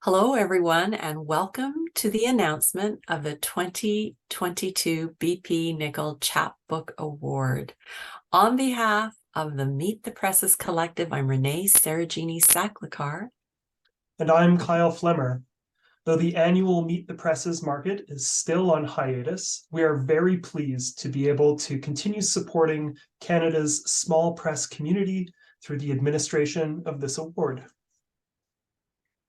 Hello, everyone, and welcome to the announcement of the 2022 bpNichol Chapbook Award. On behalf of the Meet the Presses Collective, I'm Renee Sarojini Saklikar. And I'm Kyle Flemmer. Though the annual Meet the Presses market is still on hiatus, we are very pleased to be able to continue supporting Canada's small press community through the administration of this award.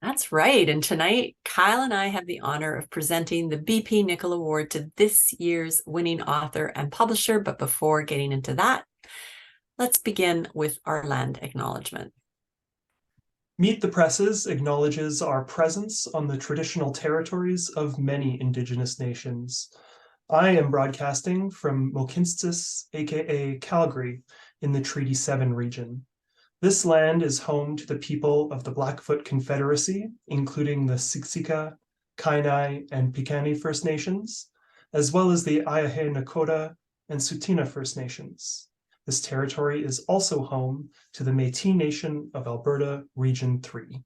That's right. And tonight, Kyle and I have the honor of presenting the bpNichol Award to this year's winning author and publisher. But before getting into that, let's begin with our land acknowledgement. Meet the Presses acknowledges our presence on the traditional territories of many Indigenous nations. I am broadcasting from Mohkinstsis, aka Calgary, in the Treaty 7 region. This land is home to the people of the Blackfoot Confederacy, including the Siksika, Kainai, and Piikani First Nations, as well as the Ayahe Nakota and Tsuut'ina First Nations. This territory is also home to the Métis Nation of Alberta, Region 3.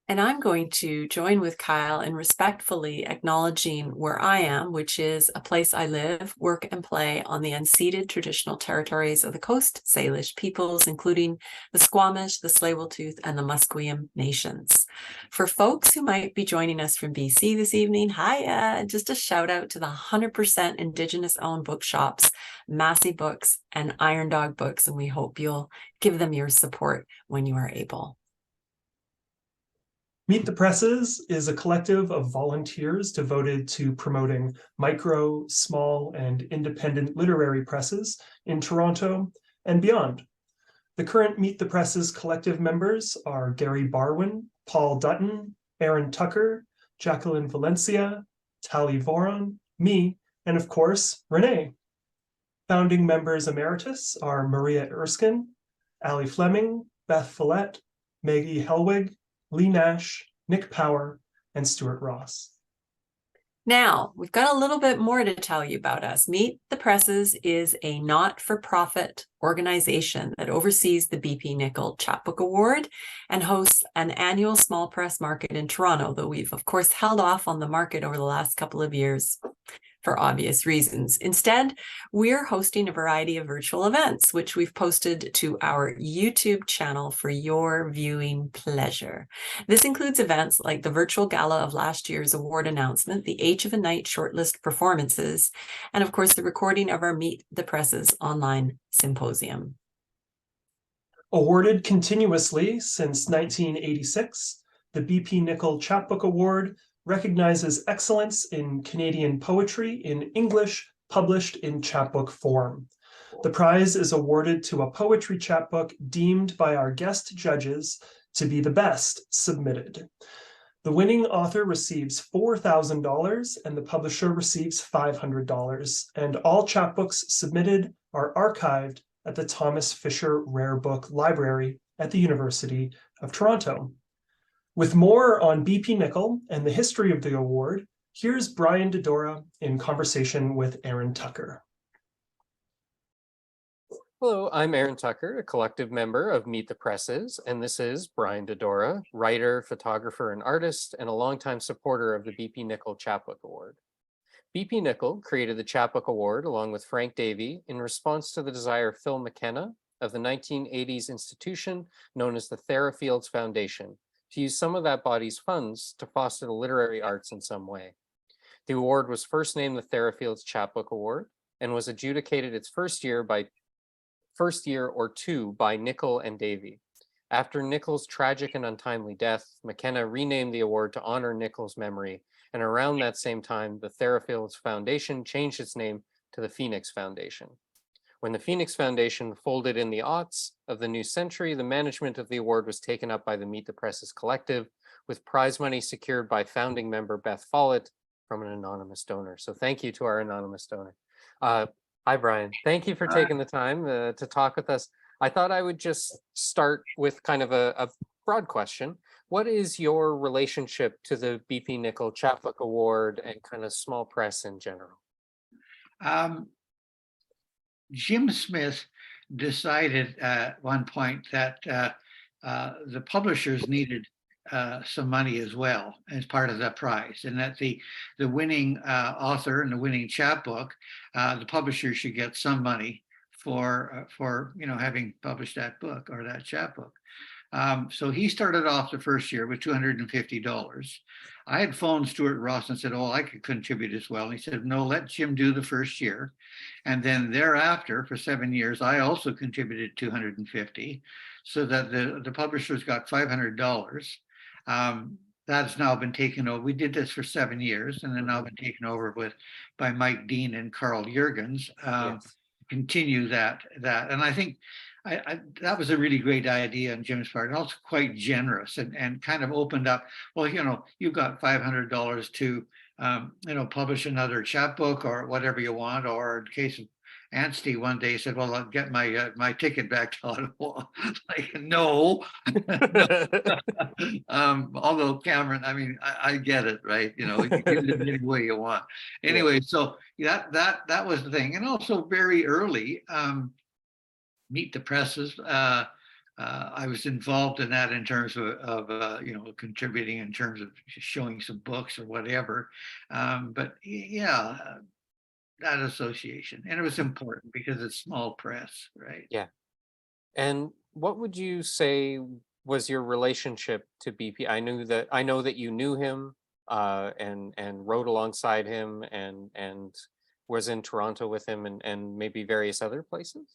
And I'm going to join with Kyle in respectfully acknowledging where I am, which is a place I live, work, and play on the unceded traditional territories of the Coast Salish peoples, including the Squamish, the Tsleil-Waututh, and the Musqueam nations. For folks who might be joining us from BC this evening, hi, just a shout out to the 100% Indigenous-owned bookshops, Massey Books and Iron Dog Books, and we hope you'll give them your support when you are able. Meet the Presses is a collective of volunteers devoted to promoting micro, small, and independent literary presses in Toronto and beyond. The current Meet the Presses collective members are Gary Barwin, Paul Dutton, Aaron Tucker, Jacqueline Valencia, Tally Voron, me, and of course, Renee. Founding members emeritus are Maria Erskine, Ali Fleming, Beth Follett, Maggie Helwig, Lee Nash, Nick Power, and Stuart Ross. Now, we've got a little bit more to tell you about us. Meet the Presses is a not-for-profit organization that oversees the bpNichol Chapbook Award and hosts an annual small press market in Toronto, though we've, of course, held off on the market over the last couple of years for obvious reasons. Instead, we're hosting a variety of virtual events, which we've posted to our YouTube channel for your viewing pleasure. This includes events like the virtual gala of last year's award announcement, the Age of a Night shortlist performances, and of course, the recording of our Meet the Presses online symposium. Awarded continuously since 1986, the bpNichol Chapbook Award recognizes excellence in Canadian poetry in English published in chapbook form. The prize is awarded to a poetry chapbook deemed by our guest judges to be the best submitted. The winning author receives $4,000 and the publisher receives $500, and all chapbooks submitted are archived at the Thomas Fisher Rare Book Library at the University of Toronto. With more on bpNichol and the history of the award, here's Brian Dedora in conversation with Aaron Tucker. Hello, I'm Aaron Tucker, a collective member of Meet the Presses, and this is Brian Dedora, writer, photographer, and artist, and a longtime supporter of the bpNichol Chapbook Award. bpNichol created the Chapbook Award along with Frank Davey in response to the desire of Phil McKenna of the 1980s institution known as the Therafields Foundation to use some of that body's funds to foster the literary arts in some way. The award was first named the Therafields Chapbook Award and was adjudicated its first year or two by Nichol and Davey. After Nichol's tragic and untimely death, McKenna renamed the award to honor Nichol's memory, and around that same time, the Therafields Foundation changed its name to the Phoenix Foundation. When the Phoenix Foundation folded in the aughts of the new century, the management of the award was taken up by the Meet the Presses collective, with prize money secured by founding member Beth Follett from an anonymous donor. So thank you to our anonymous donor. Hi, Brian. Thank you for taking the time to talk with us. I thought I would just start with kind of a broad question. What is your relationship to the bpNichol Chapbook Award and kind of small press in general? Jim Smith decided at one point that the publishers needed some money as well as part of that prize, and that the winning author and the winning chapbook, the publisher should get some money for having published that book or that chapbook. So he started off the first year with $250. I had phoned Stuart Ross and said, "Oh, I could contribute as well." And he said, "No, let Jim do the first year, and then thereafter for 7 years, I also contributed $250, so that the publishers got $500." That's now been taken over. We did this for 7 years, and then now been taken over by Mike Dean and Carl Jurgens. Yes. Continue that, and I think that was a really great idea on Jim's part, and also quite generous, and kind of opened up. Well, you've got $500 to publish another chapbook or whatever you want, or in case of Anstey one day said, "Well, I'll get my ticket back to Ottawa." Like, no. Although Cameron, I mean, I get it, right? You can do it any way you want. Anyway, so that was the thing, and also very early, Meet the Presses. I was involved in that in terms of contributing in terms of showing some books or whatever. But yeah, that association, and it was important because it's small press, right? Yeah. And what would you say was your relationship to BP? I know that you knew him and wrote alongside him and was in Toronto with him and maybe various other places.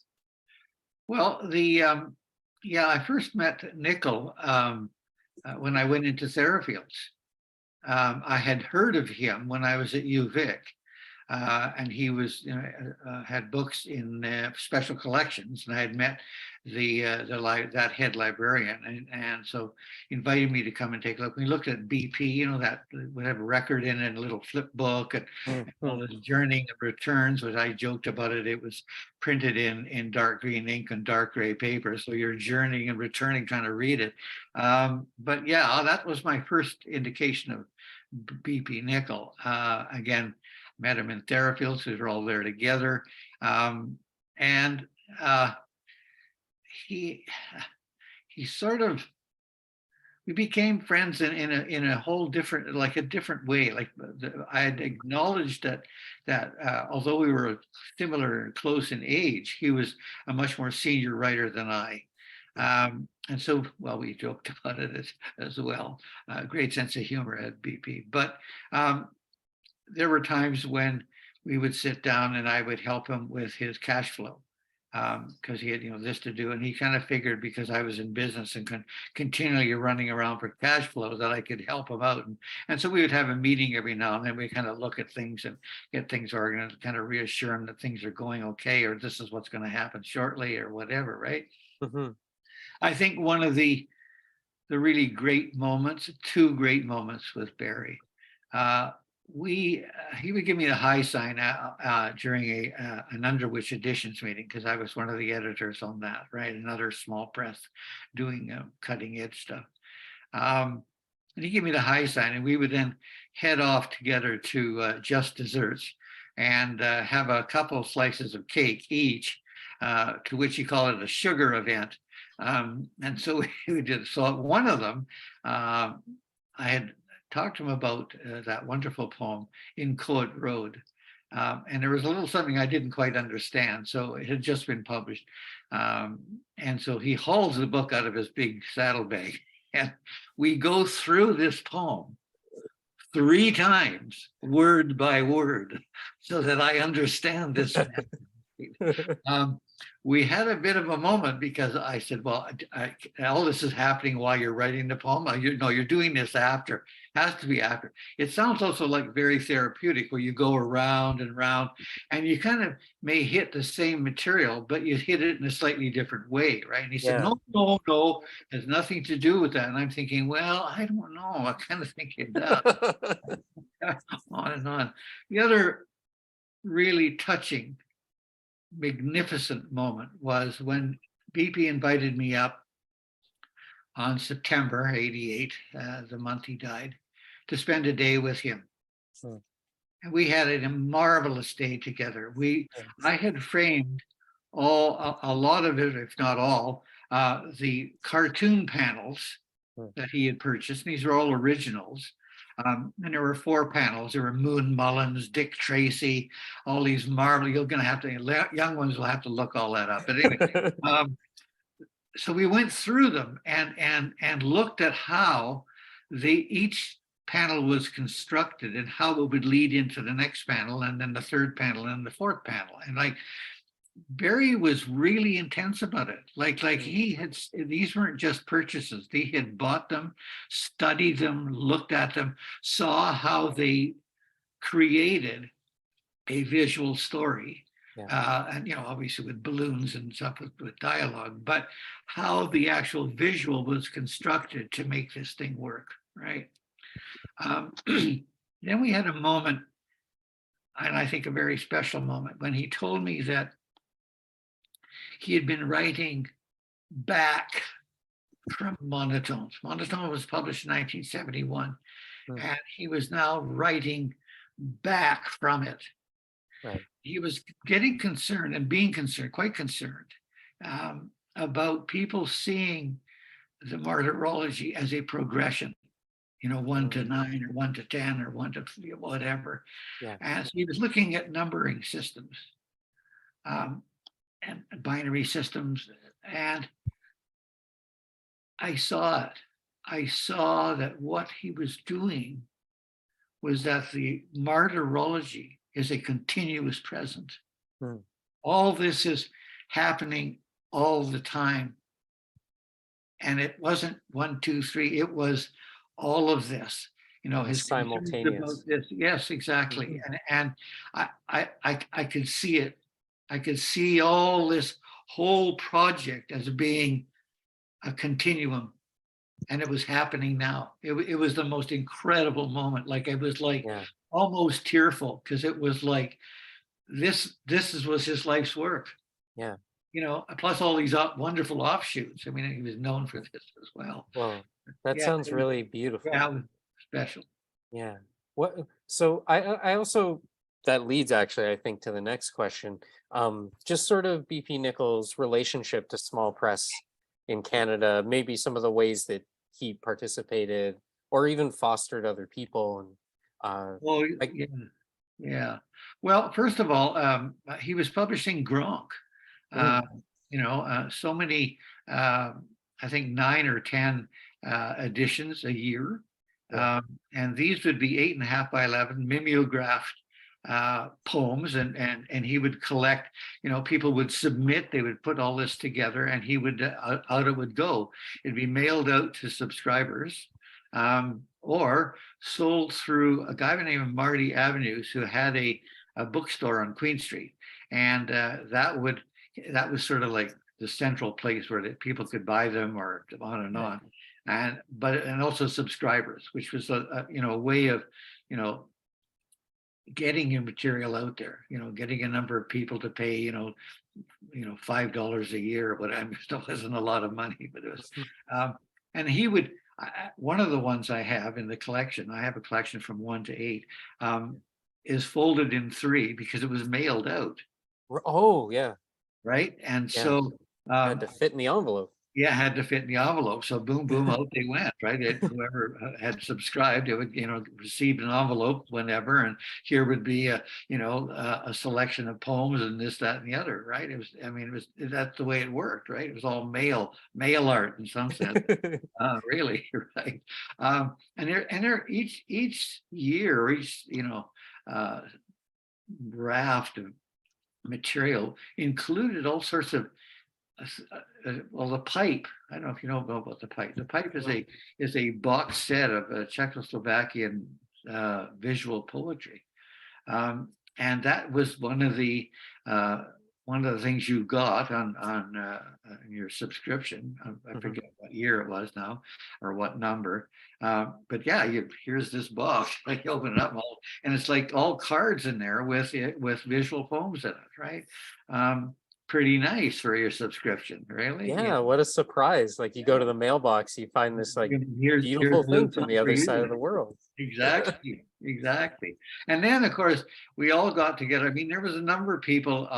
Well, I first met Nichol when I went into Sarahfields. I had heard of him when I was at UVic. And he was had books in special collections, and I had met that head librarian, and so invited me to come and take a look. We looked at BP, that would have a record in it, a little flip book, and all this journeying of returns. Which I joked about it. It was printed in dark green ink and dark gray paper, so you're journeying and returning, trying to read it. But yeah, that was my first indication of bpNichol. Again, met him in Therafields, we were all there together. And he sort of, we became friends in a whole different, like a different way. Like I had acknowledged that although we were similar and close in age, he was a much more senior writer than I. And so, well, we joked about it as well. Great sense of humor at BP. But there were times when we would sit down and I would help him with his cash flow because he had this to do, and he kind of figured because I was in business and continually running around for cash flow that I could help him out, and so we would have a meeting every now and then. We kind of look at things and get things organized, kind of reassure him that things are going okay, or this is what's going to happen shortly, or whatever, right? Mm-hmm. I think one of the really great moments, two great moments with Barry. He would give me the high sign during an Underwich Editions meeting, because I was one of the editors on that, right? Another small press doing cutting edge stuff. And he gave me the high sign, and we would then head off together to Just Desserts and have a couple of slices of cake each, to which he called it a sugar event. And so we did. So at one of them, I had talked to him about that wonderful poem, In Coed Road. And there was a little something I didn't quite understand. So it had just been published. And so he hauls the book out of his big saddlebag. And we go through this poem 3 times, word by word, so that I understand this. We had a bit of a moment because I said, well, all this is happening while you're writing the poem. You're doing this after. Has to be after. It sounds also like very therapeutic, where you go around and around and you kind of may hit the same material, but you hit it in a slightly different way, right? And he said, no, has nothing to do with that. And I'm thinking, well, I don't know. I kind of think it does. On and on. The other really touching, magnificent moment was when BP invited me up on September 88, the month he died, to spend a day with him. And we had a marvelous day together. I had framed a lot of it, if not all, the cartoon panels that he had purchased. And these are all originals. And there were 4 panels. There were Moon Mullins, Dick Tracy, all these marvel. You're going to have to, young ones will have to look all that up. But anyway, so we went through them and looked at how each panel was constructed and how it would lead into the next panel, and then the third panel and the fourth panel. And like Barry was really intense about it. Like he had, these weren't just purchases. He had bought them, studied them, looked at them, saw how they created a visual story. And obviously with balloons and stuff with dialogue, but how the actual visual was constructed to make this thing work, right? Then we had a moment, and I think a very special moment, when he told me that he had been writing back from Monotones. Monotone was published in 1971, and he was now writing back from it. Right. He was getting concerned and being concerned, quite concerned, about people seeing the martyrology as a progression, 1 to 9 or 1 to 10 or 1 to whatever. Yeah. As he was looking at numbering systems and binary systems, and I saw it. I saw that what he was doing was that the martyrology is a continuous present. All this is happening all the time. And it wasn't 1, 2, 3, it was all of this, his simultaneous. This. Yes, exactly. And I could see it. I could see all this whole project as being a continuum. And it was happening now. It was the most incredible moment. Like I was like almost tearful, because it was like this was his life's work. Yeah. Plus all these wonderful offshoots. I mean, he was known for this as well. Well, that sounds really beautiful. Yeah, it was special. Yeah. So I also, that leads actually, I think, to the next question. Just sort of bpNichol's relationship to small press in Canada, maybe some of the ways that he participated or even fostered other people. And yeah. Well, first of all, he was publishing Gronk. So many, I think 9 or 10 editions a year. And these would be 8.5 by 11 mimeographed poems, and he would collect, people would submit, they would put all this together, and he would, out it would go. It'd be mailed out to subscribers, or sold through a guy by the name of Marty Avenues, who had a bookstore on Queen Street. And that was sort of like the central place where people could buy them, or on and on. And also subscribers, which was a way of, getting your material out there, getting a number of people to pay, $5 a year, but it still wasn't a lot of money, but it was, and he would, one of the ones I have in the collection, I have a collection from 1 to 8, is folded in 3 because it was mailed out. Oh, yeah. Right. And so had to fit in the envelope. Yeah, had to fit in the envelope. So boom, boom, out they went, right? Whoever had subscribed, it would, receive an envelope whenever, and here would be a selection of poems and this, that, and the other, right? That's the way it worked, right? It was all mail art in some sense, really, right? And each year, each raft of material included all sorts of the pipe. I don't know if you know about the pipe. The pipe is a box set of Czechoslovakian visual poetry, and that was one of the things you got on your subscription. I forget what year it was now, or what number. But yeah, here's this box. Like you open it up, and it's like all cards in there with visual poems in it, right? pretty nice for your subscription, really. Yeah, what a surprise. Like you go to the mailbox, you find this like Here's beautiful a little thing from the something for other you. side of the world. Exactly, exactly. And then, of course, we all got together. I mean, there was a number of people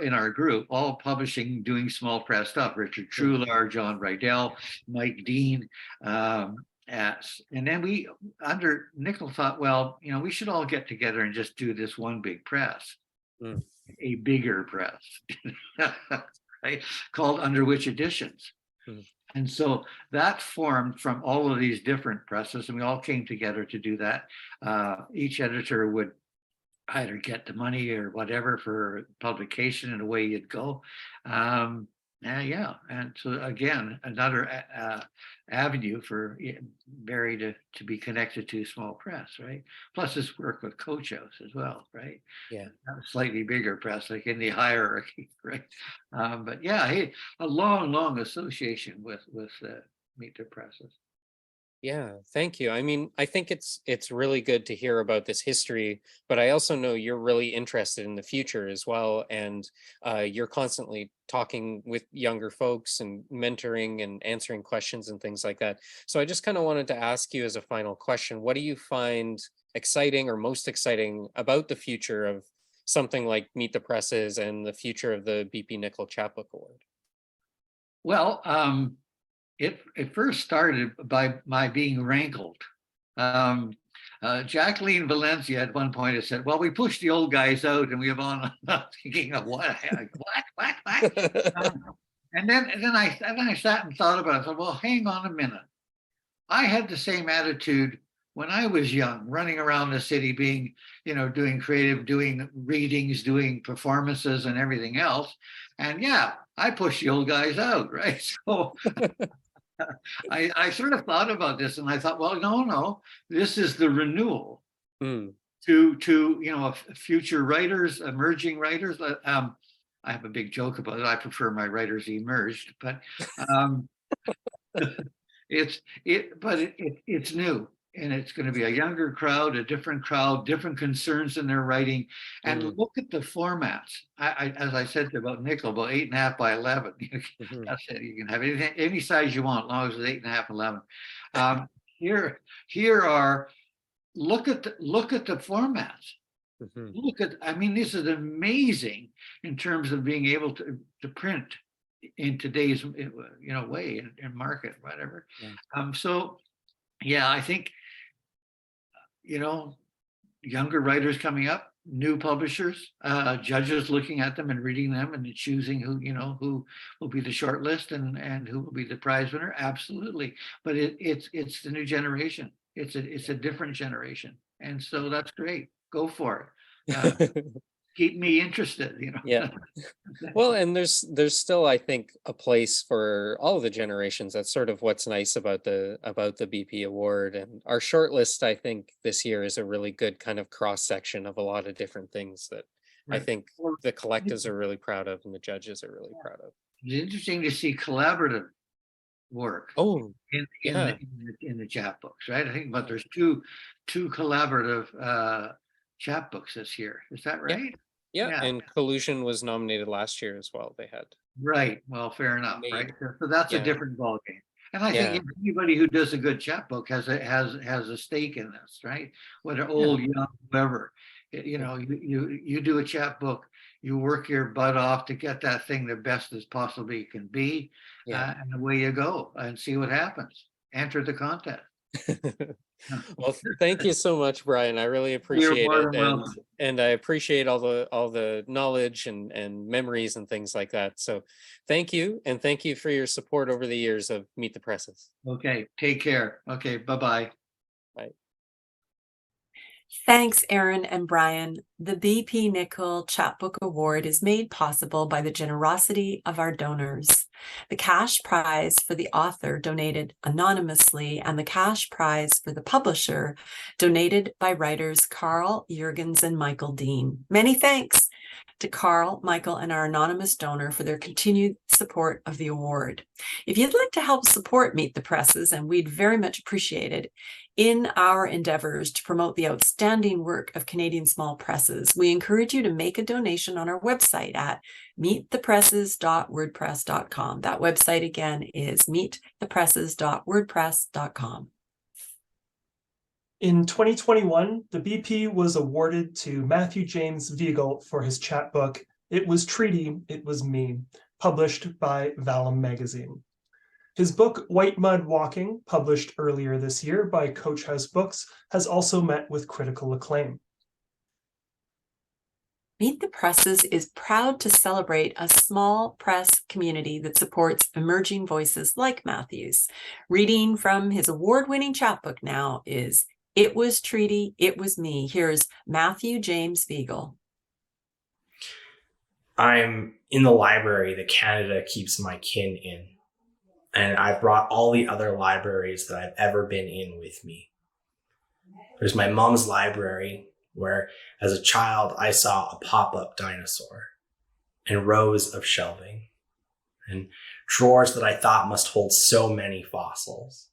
in our group, all publishing, doing small press stuff. Richard Trular, John Rydell, Mike Dean. And then we, under Nichol, thought, well, you know, we should all get together and just do this one big press, a bigger press, right? Called Under Which Editions. And so that formed from all of these different presses, and we all came together to do that. Each editor would either get the money or whatever for publication, and away you'd go. Yeah, and so again, another avenue for Barry to be connected to small press, right? Plus his work with Coach House as well, right? Yeah, a slightly bigger press, like in the hierarchy, right? But yeah, hey, a long association with Meet the Presses. yeah, thank you. I mean, I think it's really good to hear about this history, but I also know you're really interested in the future as well, and you're constantly talking with younger folks and mentoring and answering questions and things like that. So I just kind of wanted to ask you as a final question, what do you find exciting or most exciting about the future of something like Meet the Presses and the future of the bpNichol Chapbook Award? Well, it first started by my being rankled. Jacqueline Valencia at one point had said, well, we pushed the old guys out, and we have on thinking of what? And then I sat and thought about it. I thought, well, hang on a minute. I had the same attitude when I was young, running around the city, being, you know, doing creative, doing readings, doing performances and everything else. And yeah, I pushed the old guys out, right? So I sort of thought about this, and I thought, well, no, this is the renewal to you know, future writers, emerging writers. I have a big joke about it. I prefer my writers emerged, but it's new, and it's going to be a younger crowd, a different crowd, different concerns in their writing. And look at the formats. As I said about Nichol, about 8.5 by 11. That's it. You can have any size you want, as long as it's 8.5, 11. Here are, look at the formats. Look at, I mean, this is amazing in terms of being able to print in today's, you know, way and market, whatever. So yeah, I think, you know, younger writers coming up, new publishers, judges looking at them and reading them and choosing who will be the short list and who will be the prize winner. Absolutely. But it's the new generation. It's a different generation. And so that's great. Go for it. Keep me interested, you know. Yeah. Well, and there's still, I think, a place for all the generations. That's sort of what's nice about the BP Award. And our shortlist, I think, this year is a really good kind of cross section of a lot of different things that I think the collectives are really proud of and the judges are really proud of. It's interesting to see collaborative work in the chapbooks, right? I think, but there's two collaborative chapbooks this year. Is that right? Yeah, and Collusion was nominated last year as well. They had. Right. Well, fair enough. Right. So that's a different ballgame. And I think anybody who does a good chapbook has a stake in this, right? Whether old, young, whoever. You know, you do a chapbook, you work your butt off to get that thing the best as possibly can be, and away you go and see what happens. Enter the contest. Well, thank you so much, Brian. I really appreciate it, and I appreciate all the knowledge and memories and things like that. So thank you, and thank you for your support over the years of Meet the Presses. Okay, take care. Okay, bye-bye. Bye. Thanks, Aaron and Brian. The bpNichol Chapbook Award is made possible by the generosity of our donors. The cash prize for the author donated anonymously, and the cash prize for the publisher donated by writers Carl Jurgens and Michael Dean. Many thanks. to Carl, Michael, and our anonymous donor for their continued support of the award. If you'd like to help support Meet the Presses, and we'd very much appreciate it, in our endeavors to promote the outstanding work of Canadian small presses, we encourage you to make a donation on our website at meetthepresses.wordpress.com. That website again is meetthepresses.wordpress.com. In 2021, the BP was awarded to Matthew James Viegel for his chapbook, It Was Treaty, It Was Me, published by Vallum magazine. His book, White Mud Walking, published earlier this year by Coach House Books, has also met with critical acclaim. Meet the Presses is proud to celebrate a small press community that supports emerging voices like Matthew's. Reading from his award-winning chapbook now is It Was Treaty, It Was Me. Here's Matthew James Viegel. I'm in the library that Canada keeps my kin in, and I've brought all the other libraries that I've ever been in with me. There's my mom's library, where as a child I saw a pop-up dinosaur and rows of shelving and drawers that I thought must hold so many fossils.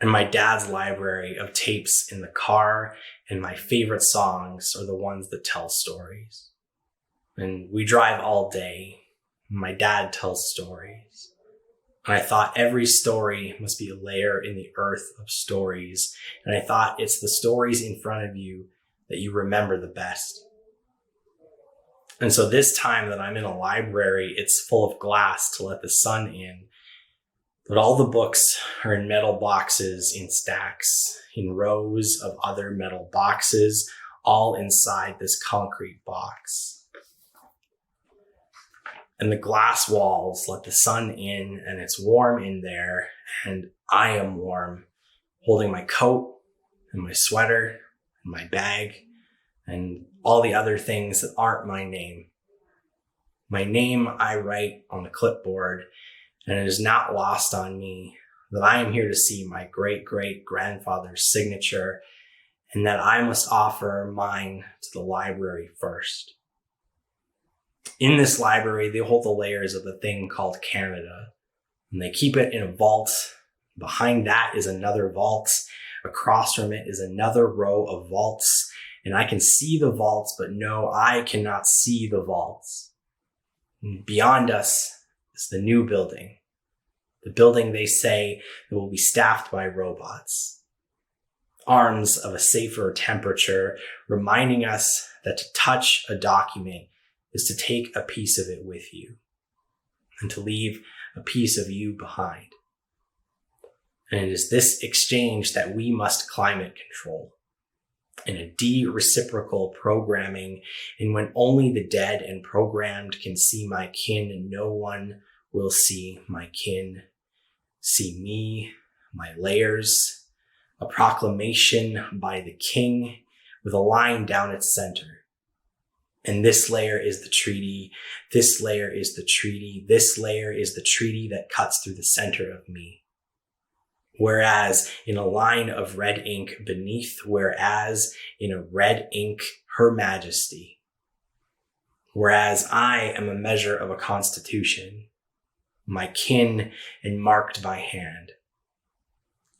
And my dad's library of tapes in the car, and my favorite songs are the ones that tell stories. And we drive all day. My dad tells stories. And I thought every story must be a layer in the earth of stories. And I thought it's the stories in front of you that you remember the best. And so this time that I'm in a library, it's full of glass to let the sun in. But all the books are in metal boxes in stacks, in rows of other metal boxes, all inside this concrete box. And the glass walls let the sun in, and it's warm in there, and I am warm, holding my coat and my sweater and my bag and all the other things that aren't my name. My name I write on the clipboard, and it is not lost on me that I am here to see my great-great-grandfather's signature, and that I must offer mine to the library first. In this library, they hold the layers of the thing called Canada, and they keep it in a vault. Behind that is another vault. Across from it is another row of vaults, and I can see the vaults, but no, I cannot see the vaults. And beyond us is the new building, the building they say that will be staffed by robots. Arms of a safer temperature, reminding us that to touch a document is to take a piece of it with you and to leave a piece of you behind. And it is this exchange that we must climate control in a de-reciprocal programming. And when only the dead and programmed can see my kin, no one will see my kin. See me, my layers, a proclamation by the king with a line down its center. And this layer is the treaty. This layer is the treaty. This layer is the treaty that cuts through the center of me. Whereas in a line of red ink beneath, whereas in a red ink, Her Majesty. Whereas I am a measure of a constitution, my kin and marked by hand.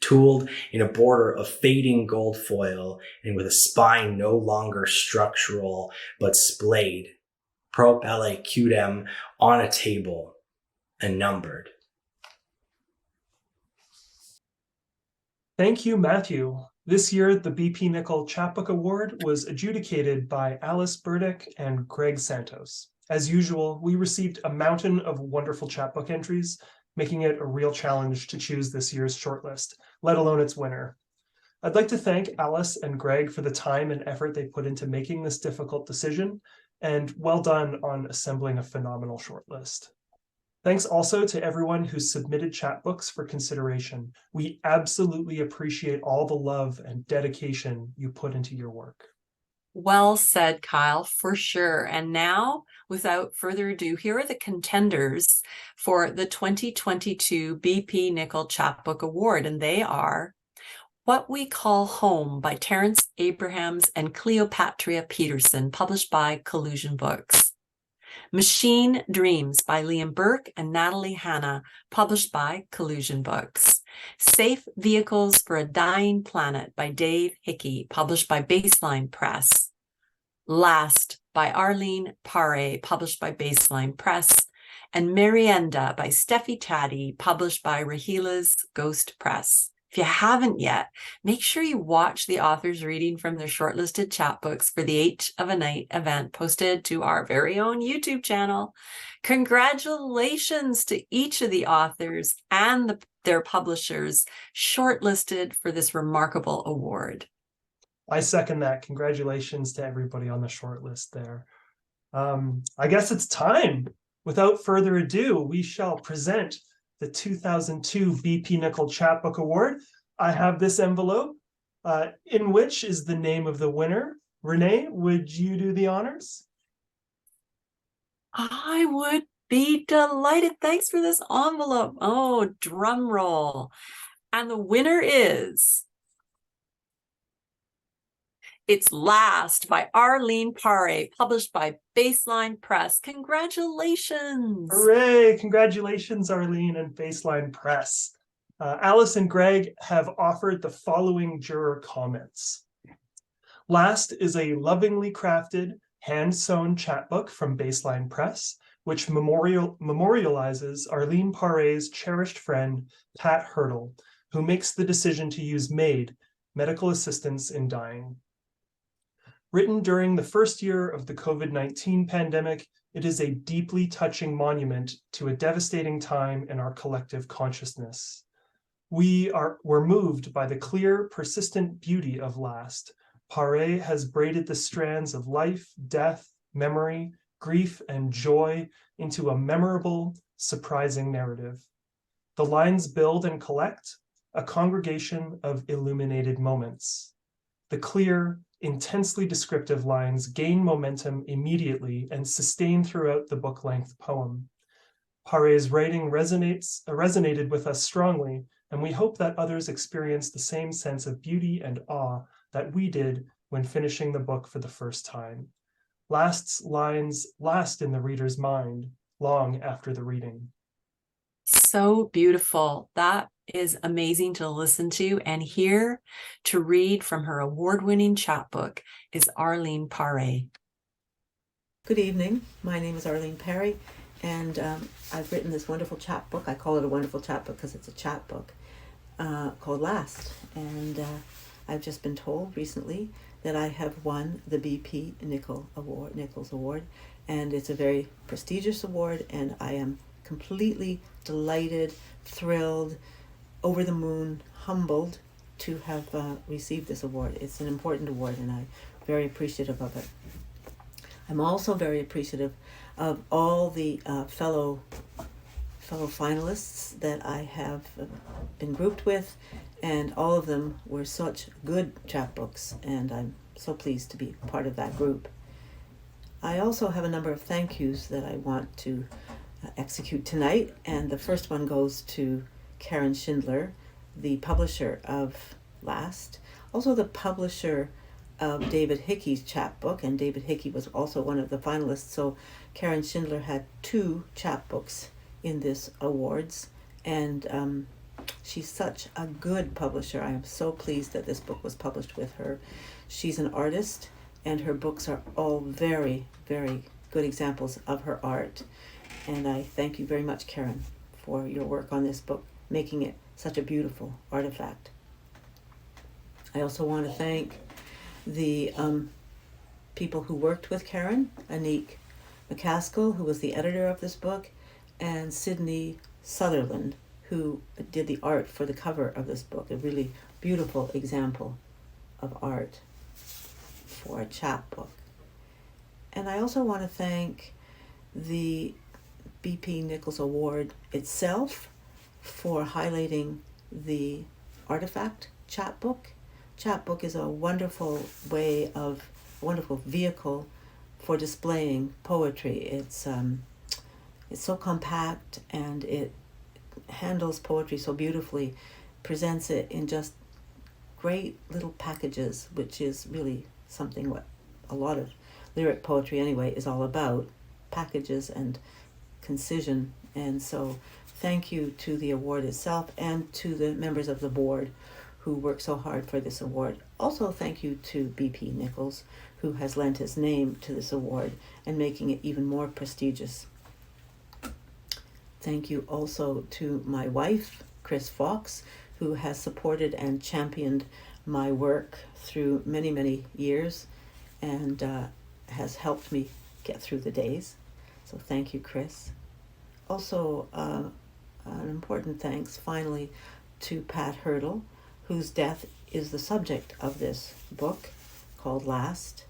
Tooled in a border of fading gold foil and with a spine no longer structural but splayed, propelle cudem on a table and numbered. Thank you, Matthew. This year, the bpNichol Chapbook Award was adjudicated by Alice Burdick and Greg Santos. As usual, we received a mountain of wonderful chapbook entries, making it a real challenge to choose this year's shortlist, let alone its winner. I'd like to thank Alice and Greg for the time and effort they put into making this difficult decision, and well done on assembling a phenomenal shortlist. Thanks also to everyone who submitted chapbooks for consideration. We absolutely appreciate all the love and dedication you put into your work. Well said, Kyle, for sure. And now, without further ado, here are the contenders for the 2022 bpNichol Chapbook Award, and they are What We Call Home by Terence Abrahams and Cleopatra Peterson, published by Collusion Books. Machine Dreams by Liam Burke and Natalie Hanna, published by Collusion Books. Safe Vehicles for a Dying Planet by Dave Hickey, published by Baseline Press. Last by Arlene Paré, published by Baseline Press. And Merienda by Steffi Taddy, published by Rahila's Ghost Press. If you haven't yet, make sure you watch the authors reading from their shortlisted chapbooks for the H of a Night event posted to our very own YouTube channel. Congratulations to each of the authors and their publishers shortlisted for this remarkable award. I second that. Congratulations to everybody on the shortlist there. I guess it's time. Without further ado, we shall present the 2002 bpNichol Chapbook Award. I have this envelope, in which is the name of the winner. Renee, would you do the honors? I would be delighted. Thanks for this envelope. Oh, drum roll. And the winner is... It's Last by Arlene Paré, published by Baseline Press. Congratulations. Hooray! Congratulations, Arlene and Baseline Press. Alice and Greg have offered the following juror comments. Last is a lovingly crafted, hand-sewn chapbook from Baseline Press, which memorializes Arlene Paré's cherished friend, Pat Hurdle, who makes the decision to use MAID, medical assistance in dying. Written during the first year of the COVID-19 pandemic, it is a deeply touching monument to a devastating time in our collective consciousness. We're moved by the clear, persistent beauty of Last. Paré has braided the strands of life, death, memory, grief, and joy into a memorable, surprising narrative. The lines build and collect a congregation of illuminated moments. The clear, intensely descriptive lines gain momentum immediately and sustain throughout the book-length poem. Paré's writing resonated with us strongly, and we hope that others experience the same sense of beauty and awe that we did when finishing the book for the first time. Last's lines last in the reader's mind long after the reading. So beautiful. That is amazing to listen to and hear. To read from her award-winning chapbook is Arlene Paré. Good evening. My name is Arlene Paré, and I've written this wonderful chapbook. I call it a wonderful chapbook because it's a chapbook called Last. And I've just been told recently that I have won the bpNichol Award, and it's a very prestigious award, and I am completely delighted, thrilled, over the moon, humbled to have received this award. It's an important award, and I'm very appreciative of it. I'm also very appreciative of all the fellow finalists that I have been grouped with, and all of them were such good chapbooks, and I'm so pleased to be part of that group. I also have a number of thank yous that I want to execute tonight, and the first one goes to Karen Schindler, the publisher of Last, also the publisher of David Hickey's chapbook, and David Hickey was also one of the finalists, so Karen Schindler had 2 chapbooks in this awards, and she's such a good publisher. I am so pleased that this book was published with her. She's an artist, and her books are all very, very good examples of her art. And I thank you very much, Karen, for your work on this book, making it such a beautiful artifact. I also want to thank the people who worked with Karen, Anik McCaskill, who was the editor of this book, and Sydney Sutherland, who did the art for the cover of this book, a really beautiful example of art for a chapbook. And I also want to thank the bpNichol Award itself for highlighting the artifact chapbook. Chapbook is a wonderful wonderful vehicle for displaying poetry. It's so compact, and it handles poetry so beautifully, presents it in just great little packages, which is really something what a lot of lyric poetry anyway is all about, packages and concision. And so thank you to the award itself and to the members of the board who worked so hard for this award. Also thank you to bpNichol, who has lent his name to this award and making it even more prestigious. Thank you also to my wife, Chris Fox, who has supported and championed my work through many, many years and has helped me get through the days. So thank you, Chris. Also, an important thanks finally to Pat Hurdle, whose death is the subject of this book called Last.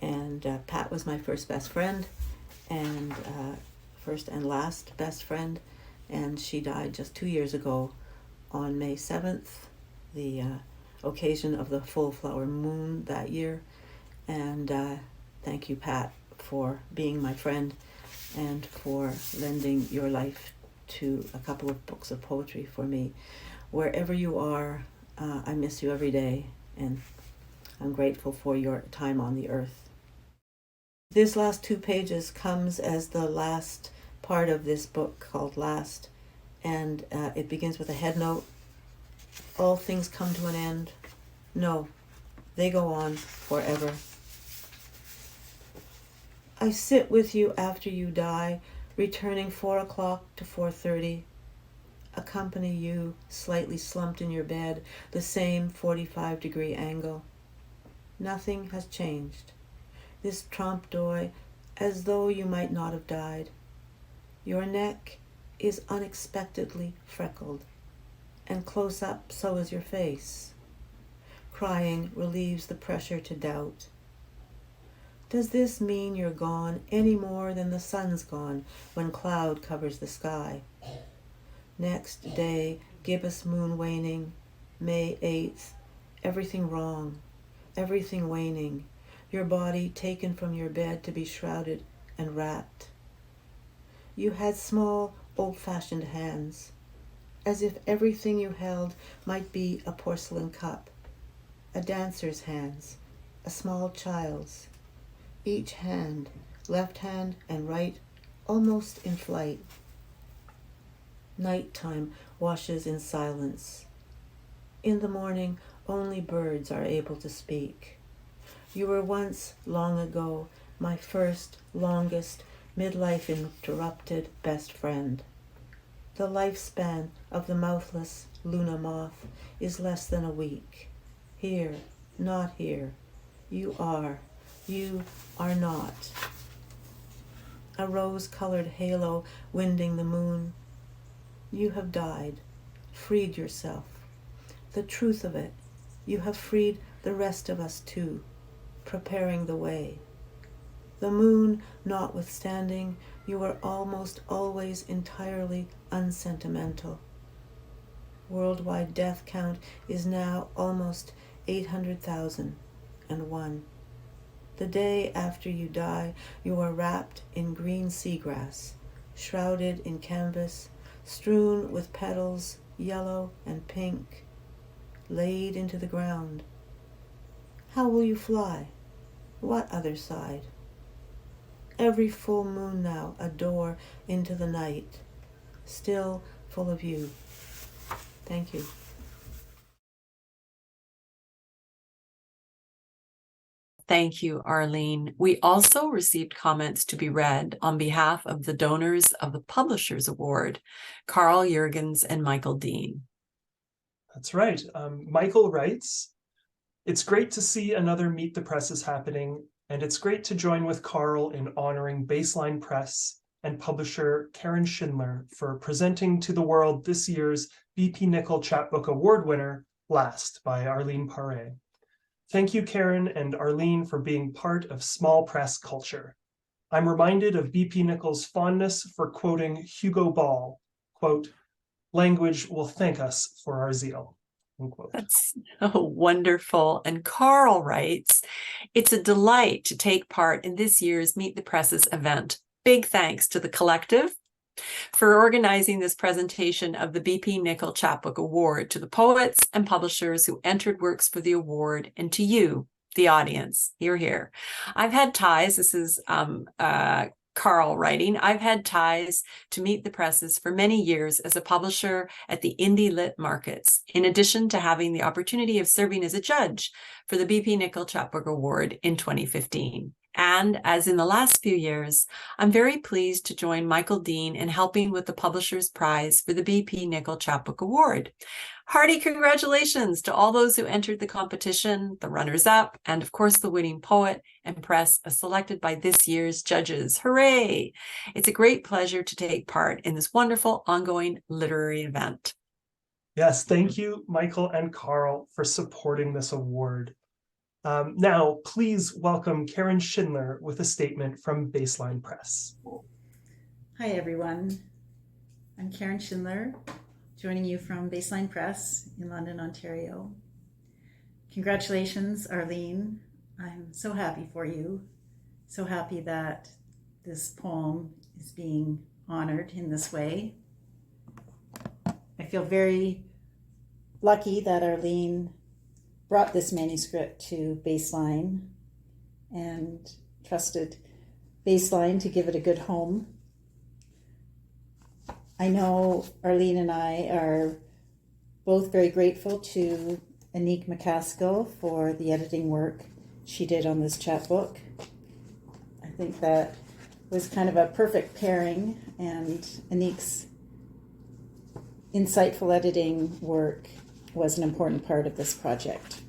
And Pat was my first best friend and first and last best friend. And she died just 2 years ago on May 7th, the occasion of the full flower moon that year. And thank you, Pat, for being my friend and for lending your life to a couple of books of poetry for me. Wherever you are, I miss you every day, and I'm grateful for your time on the earth. This last 2 pages comes as the last part of this book called Last, and it begins with a head note. All things come to an end. No, they go on forever. I sit with you after you die, returning 4 o'clock to 4:30. Accompany you, slightly slumped in your bed, the same 45-degree angle. Nothing has changed. This trompe d'oeil, as though you might not have died. Your neck is unexpectedly freckled, and close up so is your face. Crying relieves the pressure to doubt. Does this mean you're gone any more than the sun's gone when cloud covers the sky? Next day, gibbous moon waning, May 8th, everything wrong, everything waning, your body taken from your bed to be shrouded and wrapped. You had small, old-fashioned hands, as if everything you held might be a porcelain cup, a dancer's hands, a small child's. Each hand, left hand and right, almost in flight. Nighttime washes in silence. In the morning, only birds are able to speak. You were once, long ago, my first, longest, midlife interrupted best friend. The lifespan of the mouthless Luna moth is less than a week. Here, not here. You are not. A rose-colored halo winding the moon. You have died, freed yourself. The truth of it, you have freed the rest of us too, preparing the way. The moon notwithstanding, you are almost always entirely unsentimental. Worldwide death count is now almost 800,001. The day after you die, you are wrapped in green seagrass, shrouded in canvas, strewn with petals, yellow and pink, laid into the ground. How will you fly? What other side? Every full moon now a door into the night, still full of you. Thank you. Thank you, Arlene. We also received comments to be read on behalf of the donors of the Publishers Award, Carl Jurgens and Michael Dean. That's right. Michael writes, "It's great to see another Meet the Presses happening, and it's great to join with Carl in honoring Baseline Press and publisher Karen Schindler for presenting to the world this year's bpNichol Chapbook Award winner, Last, by Arlene Paré. Thank you, Karen and Arlene, for being part of small press culture. I'm reminded of bpNichol's fondness for quoting Hugo Ball, quote, 'Language will thank us for our zeal,' unquote." That's so wonderful. And Carl writes, "It's a delight to take part in this year's Meet the Presses event. Big thanks to the collective for organizing this presentation of the bpNichol Chapbook Award to the poets and publishers who entered works for the award, and to you, the audience. Hear, hear. I've had ties, this is Carl writing, I've had ties to Meet the Presses for many years as a publisher at the indie lit markets, in addition to having the opportunity of serving as a judge for the bpNichol Chapbook Award in 2015. And as in the last few years, I'm very pleased to join Michael Dean in helping with the Publisher's Prize for the bpNichol Chapbook Award. Hearty congratulations to all those who entered the competition, the runners-up, and of course the winning poet and press as selected by this year's judges. Hooray! It's a great pleasure to take part in this wonderful ongoing literary event. Yes, thank you, Michael and Carl, for supporting this award. Now, please welcome Karen Schindler with a statement from Baseline Press. Hi, everyone. I'm Karen Schindler, joining you from Baseline Press in London, Ontario. Congratulations, Arlene. I'm so happy for you. So happy that this poem is being honored in this way. I feel very lucky that Arlene brought this manuscript to Baseline and trusted Baseline to give it a good home. I know Arlene and I are both very grateful to Anik McCaskill for the editing work she did on this chapbook. I think that was kind of a perfect pairing, and Anik's insightful editing work was an important part of this project.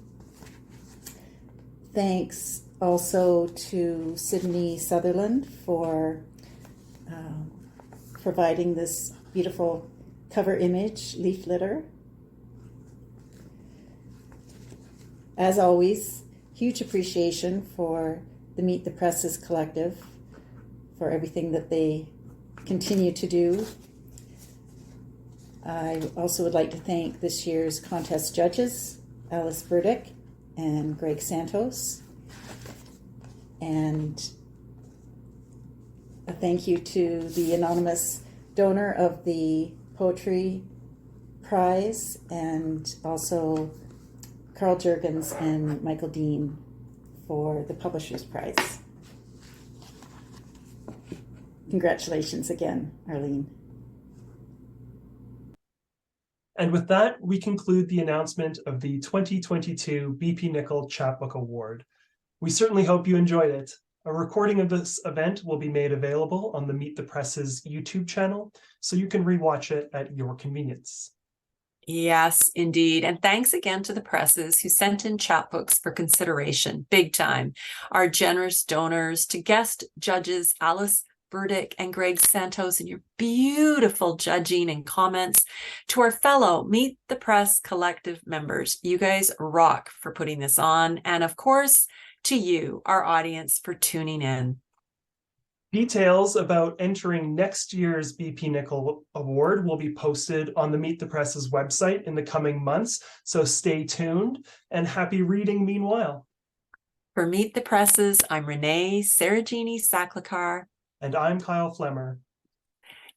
Thanks also to Sydney Sutherland for providing this beautiful cover image leaf litter. As always, huge appreciation for the Meet the Presses Collective for everything that they continue to do. I also would like to thank this year's contest judges, Alice Burdick and Greg Santos. And a thank you to the anonymous donor of the Poetry Prize, and also Carl Jurgens and Michael Dean for the Publisher's Prize. Congratulations again, Arlene. And with that, we conclude the announcement of the 2022 bpNichol Chapbook Award. We certainly hope you enjoyed it. A recording of this event will be made available on the Meet the Presses YouTube channel, so you can rewatch it at your convenience. Yes, indeed. And thanks again to the presses who sent in chapbooks for consideration, big time. Our generous donors, to guest judges Alice Burdick and Greg Santos, and your beautiful judging and comments, to our fellow Meet the Press Collective members. You guys rock for putting this on. And of course, to you, our audience, for tuning in. Details about entering next year's bpNichol Award will be posted on the Meet the Presses website in the coming months, so stay tuned and happy reading meanwhile. For Meet the Presses, I'm Renee, Sarojini, Saklikar. And I'm Kyle Flemmer.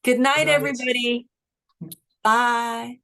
Good night, Good night. everybody. Bye.